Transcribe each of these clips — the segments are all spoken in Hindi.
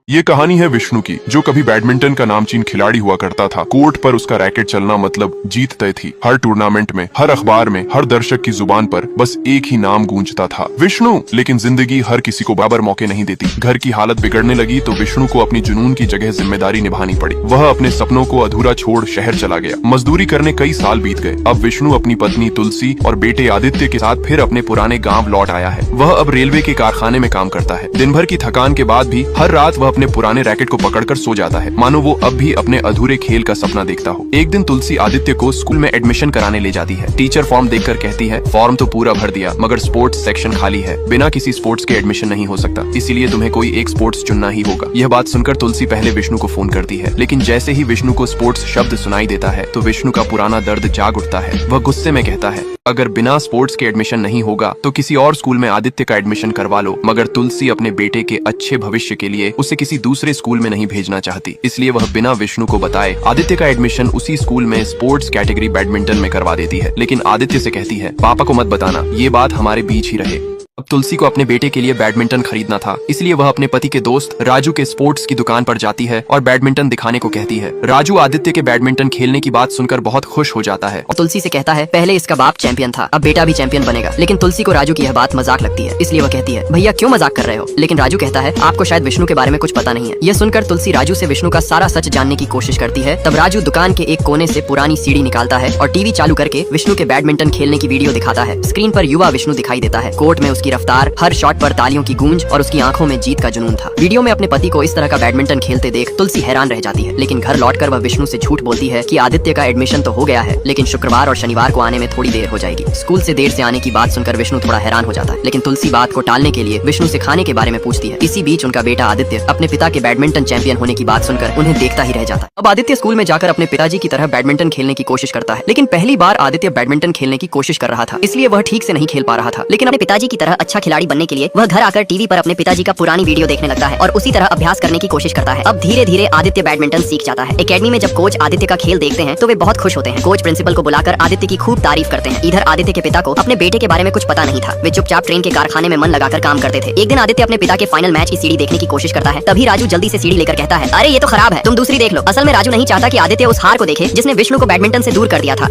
ये कहानी है विष्णु की, जो कभी बैडमिंटन का नामचीन खिलाड़ी हुआ करता था। कोर्ट पर उसका रैकेट चलना मतलब जीत तय थी। हर टूर्नामेंट में, हर अखबार में, हर दर्शक की जुबान पर बस एक ही नाम गूंजता था, विष्णु। लेकिन जिंदगी हर किसी को बराबर मौके नहीं देती। घर की हालत बिगड़ने लगी तो विष्णु को अपनी जुनून की जगह जिम्मेदारी निभानी पड़ी। वह अपने सपनों को अधूरा छोड़ शहर चला गया। मजदूरी करने कई साल बीत गए। अब विष्णु अपनी पत्नी तुलसी और बेटे आदित्य के साथ फिर अपने पुराने गाँव लौट आया है। वह अब रेलवे के कारखाने में काम करता है। दिन भर की थकान के बाद भी हर रात वह अपने पुराने रैकेट को पकड़कर सो जाता है, मानो वो अब भी अपने अधूरे खेल का सपना देखता हो। एक दिन तुलसी आदित्य को स्कूल में एडमिशन कराने ले जाती है। टीचर फॉर्म देखकर कहती है, फॉर्म तो पूरा भर दिया, मगर स्पोर्ट्स सेक्शन खाली है। बिना किसी स्पोर्ट्स के एडमिशन नहीं हो सकता, इसीलिए तुम्हें कोई एक स्पोर्ट्स चुनना ही होगा। यह बात सुनकर तुलसी पहले विष्णु को फोन करती है, लेकिन जैसे ही विष्णु को स्पोर्ट्स शब्द सुनाई देता है तो विष्णु का पुराना दर्द जाग उठता है। वह गुस्से में कहता है, अगर बिना स्पोर्ट्स के एडमिशन नहीं होगा तो किसी और स्कूल में आदित्य का एडमिशन करवा लो। मगर तुलसी अपने बेटे के अच्छे भविष्य के लिए उसे किसी दूसरे स्कूल में नहीं भेजना चाहती, इसलिए वह बिना विष्णु को बताए आदित्य का एडमिशन उसी स्कूल में स्पोर्ट्स कैटेगरी बैडमिंटन में करवा देती है। लेकिन आदित्य से कहती है, पापा को मत बताना, ये बात हमारे बीच ही रहे। अब तुलसी को अपने बेटे के लिए बैडमिंटन खरीदना था, इसलिए वह अपने पति के दोस्त राजू के स्पोर्ट्स की दुकान पर जाती है और बैडमिंटन दिखाने को कहती है। राजू आदित्य के बैडमिंटन खेलने की बात सुनकर बहुत खुश हो जाता है और तुलसी से कहता है, पहले इसका बाप चैंपियन था, अब बेटा भी चैंपियन बनेगा। लेकिन तुलसी को राजू की यह बात मजाक लगती है, इसलिए वह कहती है, भैया क्यों मजाक कर रहे हो। लेकिन राजू कहता है, आपको शायद विष्णु के बारे में कुछ पता नहीं है। यह सुनकर तुलसी राजू से विष्णु का सारा सच जानने की कोशिश करती है। तब राजू दुकान के एक कोने से पुरानी सीढ़ी निकालता है और टीवी चालू करके विष्णु के बैडमिंटन खेलने की वीडियो दिखाता है। स्क्रीन पर युवा विष्णु दिखाई देता है। कोर्ट में उसकी रफ्तार, हर शॉट पर तालियों की गूंज और उसकी आंखों में जीत का जुनून था। वीडियो में अपने पति को इस तरह का बैडमिंटन खेलते देख तुलसी हैरान रह जाती है। लेकिन घर लौटकर वह विष्णु से झूठ बोलती है कि आदित्य का एडमिशन तो हो गया है, लेकिन शुक्रवार और शनिवार को आने में थोड़ी देर हो जाएगी। स्कूल से देर से आने की बात सुनकर विष्णु थोड़ा हैरान हो जाता है, लेकिन तुलसी बात को टालने के लिए विष्णु से खाने के बारे में पूछती है। इसी बीच उनका बेटा आदित्य अपने पिता के बैडमिंटन चैंपियन होने की बात सुनकर उन्हें देखता ही रह जाता है। अब आदित्य स्कूल में जाकर अपने पिताजी की तरह बैडमिंटन खेलने की कोशिश करता है, लेकिन पहली बार आदित्य बैडमिंटन खेलने की कोशिश कर रहा था, इसलिए वह ठीक से नहीं खेल पा रहा था। लेकिन अपने पिताजी की तरह अच्छा खिलाड़ी बनने के लिए वह घर आकर टीवी पर अपने पिताजी का पुरानी वीडियो देखने लगता है और उसी तरह अभ्यास करने की कोशिश करता है। अब धीरे धीरे आदित्य बैडमिंटन सीख जाता है। एकेडमी में जब कोच आदित्य का खेल देखते हैं तो वे बहुत खुश होते हैं। कोच प्रिंसिपल को बुलाकर आदित्य की खूब तारीफ करते हैं। इधर आदित्य के पिता को अपने बेटे के बारे में कुछ पता नहीं था। वे चुपचाप ट्रेन के कारखाने में मन लगाकर काम करते थे। एक दिन आदित्य अपने पिता के फाइनल मैच की सीढ़ी देखने की कोशिश करता है। तभी राजू जल्दी से सीढ़ी लेकर कहता है, अरे ये तो खराब है, तुम दूसरी देख लो। असल में राजू नहीं चाहता कि आदित्य उस हार को देखे जिसने विष्णु को बैडमिंटन से दूर कर दिया था।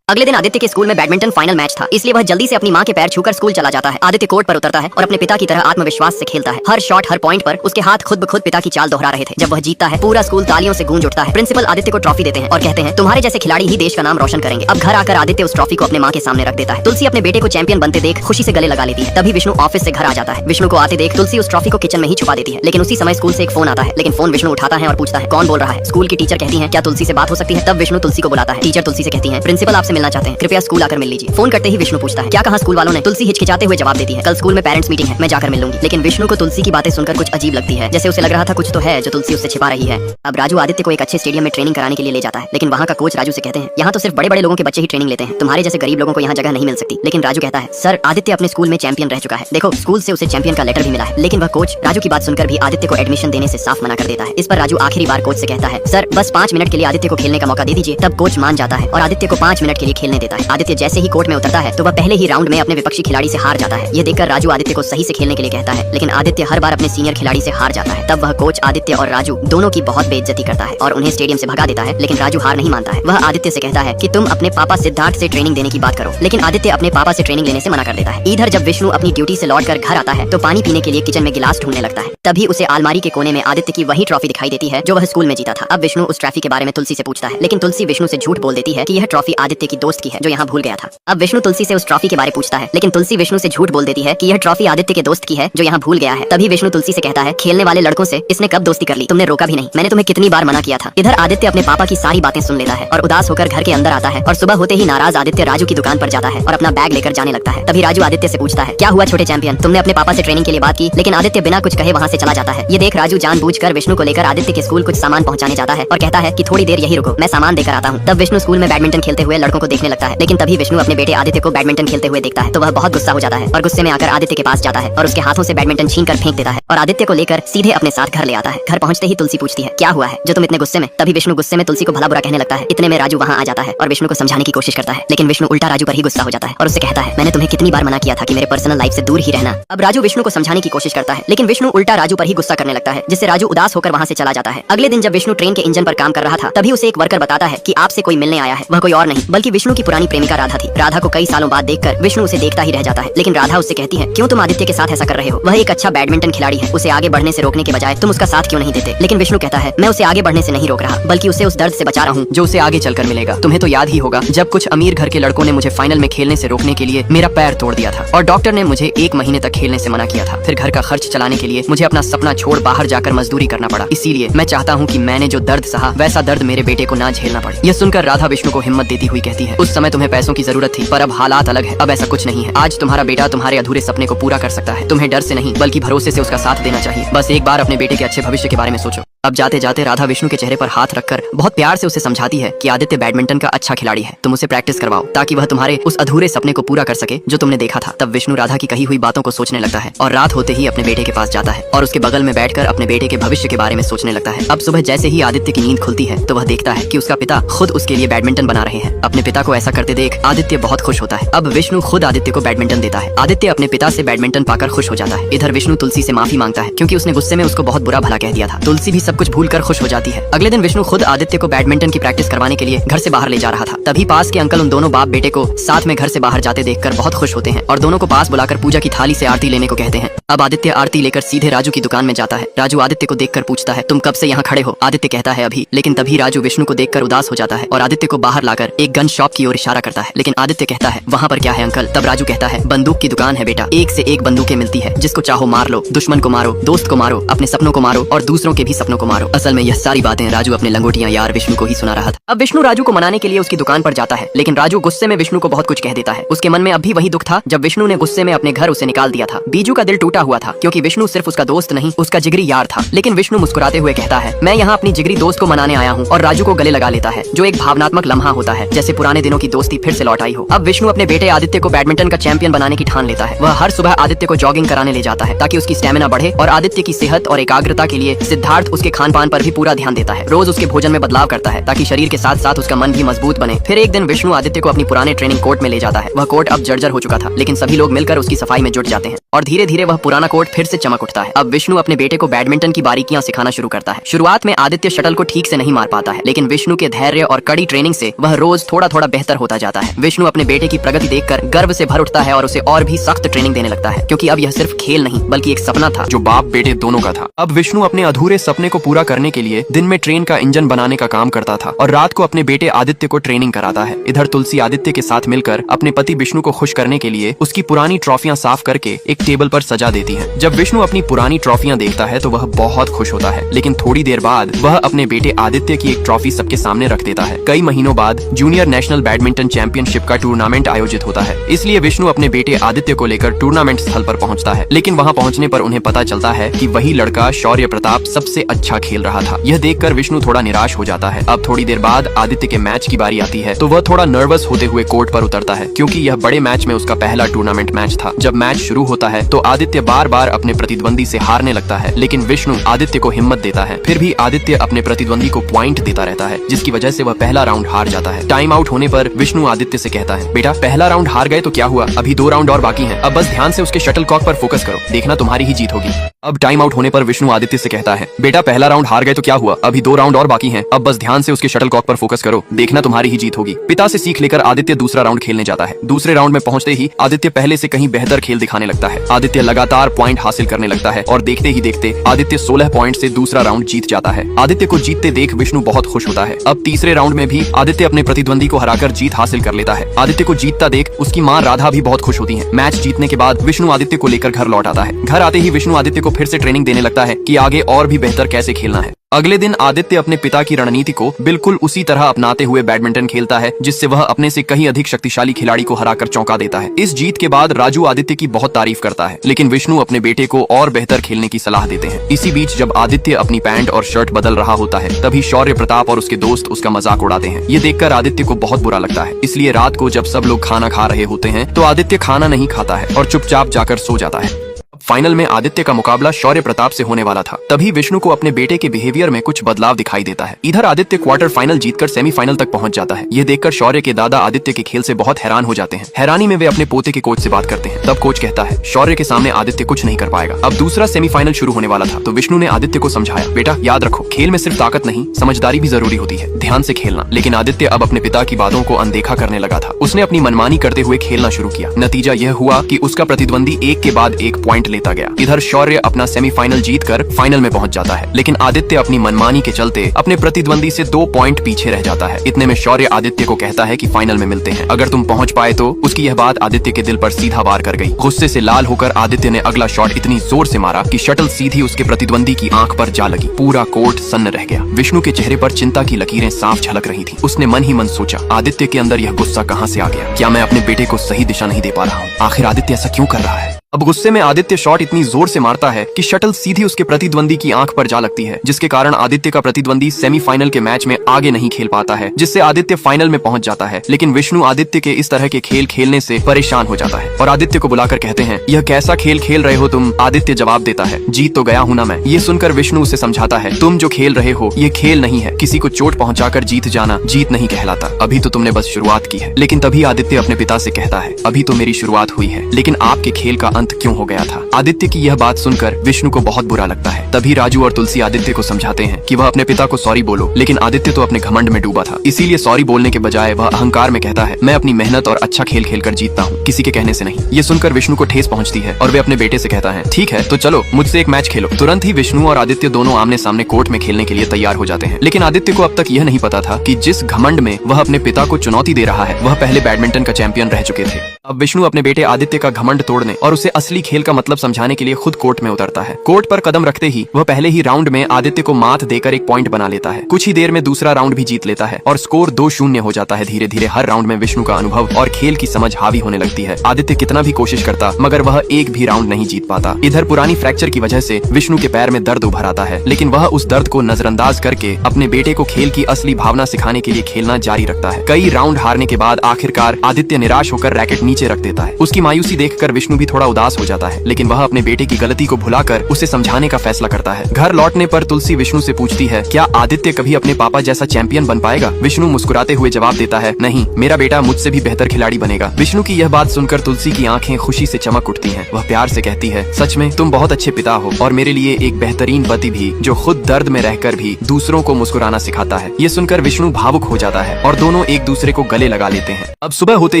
अगले दिन आदित्य के स्कूल में बैडमिंटन फाइनल मैच था, इसलिए वह जल्दी से अपनी मां के पैर छूकर स्कूल चला जाता है। आदित्य कोर्ट पर उतरता है और अपने पिता की तरह आत्मविश्वास से खेलता है। हर शॉट, हर पॉइंट पर उसके हाथ खुद ब खुद पिता की चाल दोहरा रहे थे। जब वह जीतता है पूरा स्कूल तालियों से गूंज उठता है। प्रिंसिपल आदित्य को ट्रॉफी देते हैं और कहते हैं, तुम्हारे जैसे खिलाड़ी ही देश का नाम रोशन करेंगे। अब घर आकर आदित्य उस ट्रॉफी को अपने मां के सामने रख देता है। तुलसी अपने बेटे को चैंपियन बनते देख खुशी से गले लगा लेती है। तभी विष्णु ऑफिस से घर आ जाता है। विष्णु को आते देख तुलसी उस ट्रॉफी को किचन में ही छुपा देती है। लेकिन उसी समय स्कूल से एक फोन आता है, लेकिन फोन विष्णु उठाता है और पूछता है, कौन बोल रहा है। स्कूल की टीचर कहती है, क्या तुलसी से बात हो सकती है। तब विष्णु तुलसी को बुलाता है। टीचर तुलसी से कहती है, प्रिंसिपल आपसे मिलना चाहते हैं, कृपया स्कूल आकर मिल लीजिए। फोन करते ही विष्णु पूछता है, क्या कहा स्कूल वालों ने। तुलसी हिचकिचाते हुए जवाब देती है, कल स्कूल में पेरेंट्स मीटिंग है, मैं जाकर मिल लूंगी। लेकिन विष्णु को तुलसी की बातें सुनकर कुछ अजीब लगती है, जैसे उसे लग रहा था कुछ तो है जो तुलसी उससे छिपा रही है। अब राजू आदित्य को एक अच्छे स्टेडियम में ट्रेनिंग कराने के लिए ले जाता है, लेकिन वहाँ का कोच राजू से कहते हैं, यहाँ तो सिर्फ बड़े बड़े लोगों के बच्चे ही ट्रेनिंग लेते हैं, तुम्हारे जैसे गरीब लोगों को यहाँ जगह नहीं मिल सकती। लेकिन राजू कहता है, सर आदित्य अपने स्कूल में चैंपियन रह चुका है, देखो स्कूल से उसे चैंपियन का लेटर भी मिला है। लेकिन वह कोच राजू की बात सुनकर भी आदित्य को एडमिशन देने से साफ मना कर देता है। इस पर राजू आखिरी बार कोच से कहता है, सर बस 5 मिनट के लिए आदित्य को खेलने का मौका दे दीजिए। तब कोच मान जाता है और आदित्य को 5 मिनट के लिए खेलने देता है। आदित्य जैसे ही कोर्ट में उतरता है तो वह पहले ही राउंड में अपने विपक्षी खिलाड़ी से हार जाता है। यह देखकर राजू आदित्य को सही से खेलने के लिए कहता है, लेकिन आदित्य हर बार अपने सीनियर खिलाड़ी से हार जाता है। तब वह कोच आदित्य और राजू दोनों की बहुत बेइज्जती करता है और उन्हें स्टेडियम से भगा देता है। लेकिन राजू हार नहीं मानता है। वह आदित्य से कहता है कि तुम अपने पापा सिद्धार्थ से ट्रेनिंग देने की बात करो। लेकिन आदित्य अपने पापा से ट्रेनिंग लेने से मना कर देता है। इधर जब विष्णु अपनी ड्यूटी से लौटकर घर आता है तो पानी पीने के लिए किचन में गिलास ढूंढने लगता है। तभी उसे अलमारी के कोने में आदित्य की वही ट्रॉफी दिखाई देती है जो वह स्कूल में जीता था। अब विष्णु उस ट्रॉफी के बारे में तुलसी से पूछता है, लेकिन तुलसी विष्णु से झूठ बोल देती है कि यह ट्रॉफी आदित्य की दोस्त की है जो यहाँ भूल गया था। अब विष्णु तुलसी से उस ट्रॉफी के बारे में पूछता है, लेकिन तुलसी विष्णु से झूठ बोल देती है कि यह ट्रॉफी आदित्य के दोस्त की है जो यहाँ भूल गया है। तभी विष्णु तुलसी से कहता है, खेलने वाले लड़कों से इसने कब दोस्ती कर ली, तुमने रोका भी नहीं, मैंने तुम्हें कितनी बार मना किया था। इधर आदित्य अपने पापा की सारी बातें सुन लेता है और उदास होकर घर के अंदर आता है। और सुबह होते ही नाराज आदित्य राजू की दुकान पर जाता है और अपना बैग लेकर जाने लगता है। तभी राजू आदित्य से पूछता है, क्या हुआ छोटे चैंपियन, तुमने अपने पापा से ट्रेनिंग के लिए बात की। लेकिन आदित्य बिना कुछ कहे वहाँ से चला जाता है। ये देख राजू जानबूझकर विष्णु को लेकर आदित्य के स्कूल कुछ सामान पहुँचाने जाता है और कहता है कि थोड़ी देर यही रुको, मैं सामान देकर आता हूँ। तब विष्णु स्कूल में बैडमिंटन खेलते हुए लड़कों को देखने लगता है। लेकिन तभी विष्णु अपने बेटे आदित्य को बैडमिंटन खेलते हुए देखता है तो वह बहुत गुस्सा हो जाता है और गुस्से में आकर आदित्य के पास जाता है और उसके हाथों से बैडमिंटन छीन कर फेंक देता है और आदित्य को लेकर सीधे अपने साथ घर ले आता है। घर पहुंचते ही तुलसी पूछती है क्या हुआ है जो तुम इतने गुस्से में। तभी विष्णु गुस्से में तुलसी को भला बुरा कहने लगता है। इतने में राजू वहाँ आ जाता है और विष्णु को समझाने की कोशिश करता है, लेकिन विष्णु उल्टा राजू पर ही गुस्सा हो जाता है और उससे कहता है मैंने तुम्हें कितनी बार मना किया था कि मेरे पर्सनल लाइफ से दूर ही रहना। अब राजू विष्णु को समझाने की कोशिश करता है, लेकिन विष्णु उल्टा राजू पर ही गुस्सा करने लगता है, जिससे राजू उदास होकर वहाँ से चला जाता है। अगले दिन जब विष्णु ट्रेन के इंजन पर काम कर रहा था तभी उसे एक वर्कर बताता है कि आपसे कोई मिलने आया है। वह कोई और नहीं बल्कि विष्णु की पुरानी प्रेमिका राधा थी। राधा को कई सालों बाद देखकर विष्णु उसे देखता ही रह जाता है, लेकिन राधा उससे कहती है क्यों तुम आदित्य के साथ ऐसा कर रहे हो, वह एक अच्छा बैडमिंटन खिलाड़ी है, उसे आगे बढ़ने से रोकने के बजाय तुम उसका साथ क्यों नहीं देते। लेकिन विष्णु कहता है मैं उसे आगे बढ़ने से नहीं रोक रहा बल्कि उसे उस दर्द से बचा रहा हूँ जो उसे आगे चलकर मिलेगा। तुम्हें तो याद ही होगा जब कुछ अमीर घर के लड़कों ने मुझे फाइनल में खेलने से रोकने के लिए मेरा पैर तोड़ दिया था और डॉक्टर ने मुझे 1 महीने तक खेलने से मना किया था। फिर घर का खर्च चलाने के लिए मुझे अपना सपना छोड़ बाहर जाकर मजदूरी करना पड़ा। इसीलिए मैं चाहता हूँ कि मैंने जो दर्द सहा वैसा दर्द मेरे बेटे को ना झेलना पड़े। यह सुनकर राधा विष्णु को हिम्मत देती हुई कहती है उस समय तुम्हें पैसों की जरूरत थी पर अब हालात अलग है। अब ऐसा कुछ नहीं है। आज तुम्हारा बेटा तुम्हारे अधूरे सपने को पूरा कर सकता है। तुम्हें डर से नहीं बल्कि भरोसे से उसका साथ देना चाहिए। बस एक बार अपने बेटे के अच्छे भविष्य के बारे में सोचो। अब जाते जाते राधा विष्णु के चेहरे पर हाथ रखकर बहुत प्यार से उसे समझाती है कि आदित्य बैडमिंटन का अच्छा खिलाड़ी है, तुम उसे प्रैक्टिस करवाओ ताकि वह तुम्हारे उस अधूरे सपने को पूरा कर सके जो तुमने देखा था। तब विष्णु राधा की कही हुई बातों को सोचने लगता है और रात होते ही अपने बेटे के पास जाता है और उसके बगल में बैठकर अपने बेटे के भविष्य के बारे में सोचने लगता है। अब सुबह जैसे ही आदित्य की नींद खुलती है तो वह देखता है कि उसका पिता खुद उसके लिए बैडमिंटन बना रहे हैं। अपने पिता को ऐसा करते देख आदित्य बहुत खुश होता है। अब विष्णु खुद आदित्य को बैडमिंटन देता है। आदित्य अपने पिता से बैडमिंटन पाकर खुश हो जाता है। इधर विष्णु तुलसी से माफी मांगता है क्योंकि उसने गुस्से में उसको बहुत बुरा भला कह दिया था। तुलसी भी सब कुछ भूल कर खुश हो जाती है। अगले दिन विष्णु खुद आदित्य को बैडमिंटन की प्रैक्टिस करवाने के लिए घर से बाहर ले जा रहा था। तभी पास के अंकल उन दोनों बाप बेटे को साथ में घर से बाहर जाते देखकर बहुत खुश होते हैं और दोनों को पास बुलाकर पूजा की थाली से आरती लेने को कहते हैं। अब आदित्य आरती लेकर सीधे राजू की दुकान में जाता है। राजू आदित्य को देखकर पूछता है तुम कब से यहाँ खड़े हो। आदित्य कहता है अभी। लेकिन तभी राजू विष्णु को देखकर उदास हो जाता है और आदित्य को बाहर लाकर एक गन शॉप की ओर इशारा करता है। लेकिन आदित्य कहता है वहाँ पर क्या है अंकल। तब राजू कहता है बंदूक की दुकान है बेटा, एक से एक बंदूकें मिलती है, जिसको चाहो मार लो, दुश्मन को मारो, दोस्त को मारो, अपने सपनों को मारो और दूसरों के भी सपनों को मारो। असल में यह सारी बातें राजू अपने लंगोटियां यार विष्णु को ही सुना रहा था। अब विष्णु राजू को मनाने के लिए उसकी दुकान पर जाता है, लेकिन राजू गुस्से में विष्णु को बहुत कुछ कह देता है। उसके मन में अब भी वही दुख था जब विष्णु ने गुस्से में अपने घर उसे निकाल दिया था। बीजू का दिल टूटा हुआ था क्योंकि विष्णु सिर्फ उसका दोस्त नहीं उसका जिगरी यार था। लेकिन विष्णु मुस्कुराते हुए कहता है मैं यहाँ अपनी जिगरी दोस्त को मनाने आया हूँ और राजू को गले लगा लेता है जो एक भावनात्मक लम्हा होता है, जैसे पुराने दिनों की दोस्ती फिर से लौट आई हो। अब विष्णु अपने बेटे आदित्य को बैडमिंटन का चैंपियन बनाने की ठान लेता है। वह हर सुबह आदित्य को जॉगिंग कराने ले जाता है ताकि उसकी स्टेमिना बढ़े और आदित्य की सेहत और एकाग्रता के लिए सिद्धार्थ उसके खान पान पर भी पूरा ध्यान देता है। रोज उसके भोजन में बदलाव करता है ताकि शरीर के साथ साथ उसका मन भी मजबूत बने। फिर एक दिन विष्णु आदित्य को अपनी पुराने ट्रेनिंग कोर्ट में ले जाता है। वह कोर्ट अब जर्जर हो चुका था, लेकिन सभी लोग मिलकर उसकी सफाई में जुट जाते हैं और धीरे धीरे वह पुराना कोर्ट फिर से चमक उठता है। अब विष्णु अपने बेटे को बैडमिंटन की बारीकियां सिखाना शुरू करता है। शुरुआत में आदित्य शटल को ठीक से नहीं मार पाता है, लेकिन विष्णु के धैर्य और कड़ी ट्रेनिंग से वह रोज थोड़ा थोड़ा बेहतर होता जाता है। विष्णु अपने बेटे की प्रगति देखकर गर्व से भर उठता है और उसे और भी सख्त ट्रेनिंग देने लगता है क्योंकि अब यह सिर्फ खेल नहीं बल्कि एक सपना था जो बाप बेटे दोनों का था। अब विष्णु अपने अधूरे सपने को पूरा करने के लिए दिन में ट्रेन का इंजन बनाने का काम करता था और रात को अपने बेटे आदित्य को ट्रेनिंग कराता है। इधर तुलसी आदित्य के साथ मिलकर अपने पति विष्णु को खुश करने के लिए उसकी पुरानी ट्रॉफियां साफ करके एक टेबल पर सजा देती है। जब विष्णु अपनी पुरानी ट्रॉफियां देखता है तो वह बहुत खुश होता है, लेकिन थोड़ी देर बाद वह अपने बेटे आदित्य की एक ट्रॉफी सबके सामने रख देता है। कई महीनों बाद जूनियर नेशनल बैडमिंटन चैंपियनशिप का टूर्नामेंट आयोजित होता है, इसलिए विष्णु अपने बेटे आदित्य को लेकर टूर्नामेंट स्थल पर पहुंचता है। लेकिन वहां पहुंचने पर उन्हें पता चलता है कि वही लड़का शौर्य प्रताप सबसे अच्छा खेल रहा था। यह देखकर विष्णु थोड़ा निराश हो जाता है। अब थोड़ी देर बाद आदित्य के मैच की बारी आती है तो वह थोड़ा नर्वस होते हुए कोर्ट पर उतरता है क्योंकि यह बड़े मैच में उसका पहला टूर्नामेंट मैच था। जब मैच शुरू होता है तो आदित्य बार बार अपने प्रतिद्वंदी से हारने लगता है, लेकिन विष्णु आदित्य को हिम्मत देता है। फिर भी आदित्य अपने प्रतिद्वंदी को पॉइंट देता रहता है, जिसकी वजह से वह पहला राउंड हार जाता है। टाइम आउट होने पर विष्णु आदित्य से कहता है बेटा पहला राउंड हार गए तो क्या हुआ, अभी 2 राउंड और बाकी हैं। अब बस ध्यान से उसके शटलकॉक पर फोकस करो, देखना तुम्हारी ही जीत होगी। अब टाइम आउट होने पर विष्णु आदित्य से कहता है बेटा पहला राउंड हार गए तो क्या हुआ, अभी 2 राउंड और बाकी हैं। अब बस ध्यान से उसके शटलकॉक पर फोकस करो, देखना तुम्हारी ही जीत होगी। पिता से सीख लेकर आदित्य दूसरा राउंड खेलने जाता है। दूसरे राउंड में पहुंचते ही आदित्य पहले से कहीं बेहतर खेल दिखाने लगता है। आदित्य लगातार पॉइंट हासिल करने लगता है और देखते ही देखते आदित्य 16 पॉइंट से दूसरा राउंड जीत जाता है। आदित्य को जीतते देख विष्णु बहुत खुश होता है। अब तीसरे राउंड में भी आदित्य अपने प्रतिद्वंदी को हराकर जीत हासिल कर लेता है। आदित्य को जीतता देख उसकी माँ राधा भी बहुत खुश होती है। मैच जीतने के बाद विष्णु आदित्य को लेकर घर लौट आता है। घर आते ही विष्णु आदित्य को फिर से ट्रेनिंग देने लगता है कि आगे और भी बेहतर कैसे से खेलना है। अगले दिन आदित्य अपने पिता की रणनीति को बिल्कुल उसी तरह अपनाते हुए बैडमिंटन खेलता है, जिससे वह अपने से कहीं अधिक शक्तिशाली खिलाड़ी को हराकर चौंका देता है। इस जीत के बाद राजू आदित्य की बहुत तारीफ करता है, लेकिन विष्णु अपने बेटे को और बेहतर खेलने की सलाह देते हैं। इसी बीच जब आदित्य अपनी पैंट और शर्ट बदल रहा होता है, तभी शौर्य प्रताप और उसके दोस्त उसका मजाक उड़ाते हैं। ये देखकर आदित्य को बहुत बुरा लगता है, इसलिए रात को जब सब लोग खाना खा रहे होते हैं तो आदित्य खाना नहीं खाता है और चुपचाप जाकर सो जाता है। फाइनल में आदित्य का मुकाबला शौर्य प्रताप से होने वाला था। तभी विष्णु को अपने बेटे के बिहेवियर में कुछ बदलाव दिखाई देता है। इधर आदित्य क्वार्टर फाइनल जीतकर सेमीफाइनल तक पहुंच जाता है। ये देखकर शौर्य के दादा आदित्य के खेल से बहुत हैरान हो जाते हैं। हैरानी में वे अपने पोते के कोच से बात करते हैं। तब कोच कहता है शौर्य के सामने आदित्य कुछ नहीं कर पाएगा। अब दूसरा सेमीफाइनल शुरू होने वाला था, तो विष्णु ने आदित्य को समझाया, बेटा याद रखो, खेल में सिर्फ ताकत नहीं, समझदारी भी जरूरी होती है, ध्यान से खेलना। लेकिन आदित्य अब अपने पिता की बातों को अनदेखा करने लगा था। उसने अपनी मनमानी करते हुए खेलना शुरू किया। नतीजा यह हुआ कि उसका प्रतिद्वंदी एक के बाद एक पॉइंट लेता गया। इधर शौर्य अपना सेमीफाइनल जीतकर फाइनल में पहुंच जाता है, लेकिन आदित्य अपनी मनमानी के चलते अपने प्रतिद्वंदी से 2 पॉइंट पीछे रह जाता है। इतने में शौर्य आदित्य को कहता है कि फाइनल में मिलते हैं, अगर तुम पहुंच पाए तो। उसकी यह बात आदित्य के दिल पर सीधा वार कर गई। गुस्से से लाल होकर आदित्य ने अगला शॉट इतनी जोर से मारा कि शटल सीधी उसके प्रतिद्वंदी की आंख पर जा लगी। पूरा कोर्ट सन्न रह गया। विष्णु के चेहरे पर चिंता की लकीरें साफ झलक रही थी। उसने मन ही मन सोचा, आदित्य के अंदर यह गुस्सा कहां से आ गया? क्या मैं अपने बेटे को सही दिशा नहीं दे पा रहा हूँ? आखिर आदित्य ऐसा क्यों कर रहा है? अब गुस्से में आदित्य शॉट इतनी जोर से मारता है कि शटल सीधी उसके प्रतिद्वंदी की आंख पर जा लगती है, जिसके कारण आदित्य का प्रतिद्वंदी सेमीफाइनल के मैच में आगे नहीं खेल पाता है, जिससे आदित्य फाइनल में पहुंच जाता है। लेकिन विष्णु आदित्य के इस तरह के खेल खेलने से परेशान हो जाता है और आदित्य को बुलाकर कहते हैं, यह कैसा खेल खेल रहे हो तुम? आदित्य जवाब देता है, जीत तो गया हूं ना मैं। ये सुनकर विष्णु उसे समझाता है, तुम जो खेल रहे हो ये खेल नहीं है। किसी को चोट पहुंचाकर जीत जाना जीत नहीं कहलाता। अभी तो तुमने बस शुरुआत की है। लेकिन तभी आदित्य अपने पिता से कहता है, अभी तो मेरी शुरुआत हुई है, लेकिन आपके खेल का अंत क्यों हो गया था? आदित्य की यह बात सुनकर विष्णु को बहुत बुरा लगता है। तभी राजू और तुलसी आदित्य को समझाते हैं कि वह अपने पिता को सॉरी बोलो, लेकिन आदित्य तो अपने घमंड में डूबा था, इसीलिए सॉरी बोलने के बजाय वह अहंकार में कहता है, मैं अपनी मेहनत और अच्छा खेल खेलकर जीतता हूँ, किसी के कहने से नहीं। ये सुनकर विष्णु को ठेस पहुंचती है और वे अपने बेटे से कहता है, ठीक है तो चलो मुझसे एक मैच खेलो। तुरंत ही विष्णु और आदित्य दोनों आमने सामने कोर्ट में खेलने के लिए तैयार हो जाते हैं। लेकिन आदित्य को अब तक यह नहीं पता था कि जिस घमंड में वह अपने पिता को चुनौती दे रहा है, वह पहले बैडमिंटन का चैंपियन रह चुके थे। अब विष्णु अपने बेटे आदित्य का घमंड तोड़ने और उसे असली खेल का मतलब समझाने के लिए खुद कोर्ट में उतरता है। कोर्ट पर कदम रखते ही वह पहले ही राउंड में आदित्य को मात देकर एक पॉइंट बना लेता है। कुछ ही देर में दूसरा राउंड भी जीत लेता है और स्कोर 2-0 हो जाता है। धीरे धीरे हर राउंड में विष्णु का अनुभव और खेल की समझ हावी होने लगती है। आदित्य कितना भी कोशिश करता मगर वह एक भी राउंड नहीं जीत पाता। इधर पुरानी फ्रैक्चर की वजह से विष्णु के पैर में दर्द उभर आता है, लेकिन वह उस दर्द को नजरअंदाज करके अपने बेटे को खेल की असली भावना सिखाने के लिए खेलना जारी रखता है। कई राउंड हारने के बाद आखिरकार आदित्य निराश होकर रैकेट नीचे रख देता है। उसकी मायूसी देखकर विष्णु भी थोड़ा उदास हो जाता है, लेकिन वह अपने बेटे की गलती को भुलाकर उसे समझाने का फैसला करता है। घर लौटने पर तुलसी विष्णु से पूछती है, क्या आदित्य कभी अपने पापा जैसा चैंपियन बन पाएगा? विष्णु मुस्कुराते हुए जवाब देता है, नहीं, मेरा बेटा मुझसे भी बेहतर खिलाड़ी बनेगा। विष्णु की यह बात सुनकर तुलसी की आंखें खुशी से चमक उठती हैं। वह प्यार से कहती है, सच में तुम बहुत अच्छे पिता हो और मेरे लिए एक बेहतरीन पति भी, जो खुद दर्द में रहकर भी दूसरों को मुस्कुराना सिखाता है। ये सुनकर विष्णु भावुक हो जाता है और दोनों एक दूसरे को गले लगा लेते हैं। अब सुबह होते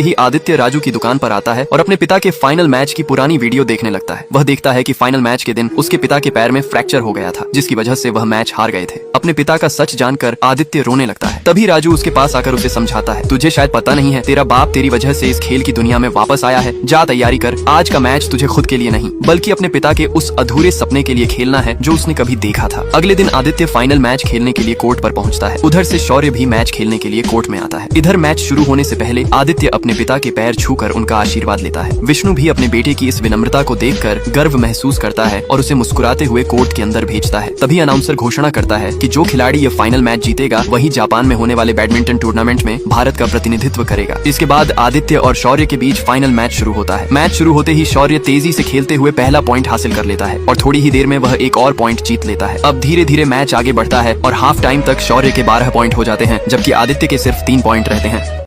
ही आदित्य राजू की दुकान पर आता है और अपने पिता के फाइनल मैच की पुरानी वीडियो देखने लगता है। वह देखता है कि फाइनल मैच के दिन उसके पिता के पैर में फ्रैक्चर हो गया था, जिसकी वजह से वह मैच हार गए थे। अपने पिता का सच जानकर आदित्य रोने लगता है। तभी राजू उसके पास आकर उसे समझाता है, तुझे शायद पता नहीं है, तेरा बाप तेरी वजह से इस खेल की दुनिया में वापस आया है। जा तैयारी कर, आज का मैच तुझे खुद के लिए नहीं बल्कि अपने पिता के उस अधूरे सपने के लिए खेलना है जो उसने कभी देखा था। अगले दिन आदित्य फाइनल मैच खेलने के लिए कोर्ट पर पहुंचता है। उधर से शौर्य भी मैच खेलने के लिए कोर्ट में आता है। इधर मैच शुरू होने से पहले आदित्य अपने पिता के पैर छूकर उनका आशीर्वाद लेता है। विष्णु भी अपने बेटे की इस विनम्रता को देखकर गर्व महसूस करता है और उसे मुस्कुराते हुए कोर्ट के अंदर भेजता है। तभी अनाउंसर घोषणा करता है कि जो खिलाड़ी ये फाइनल मैच जीतेगा वही जापान में होने वाले बैडमिंटन टूर्नामेंट में भारत का प्रतिनिधित्व करेगा। इसके बाद आदित्य और शौर्य के बीच फाइनल मैच शुरू होता है। मैच शुरू होते ही शौर्य तेजी से खेलते हुए पहला पॉइंट हासिल कर लेता है और थोड़ी ही देर में वह एक और पॉइंट जीत लेता है। अब धीरे धीरे मैच आगे बढ़ता है और हाफ टाइम तक शौर्य के 12 पॉइंट हो जाते हैं, जबकि आदित्य के सिर्फ 3 पॉइंट रहते हैं।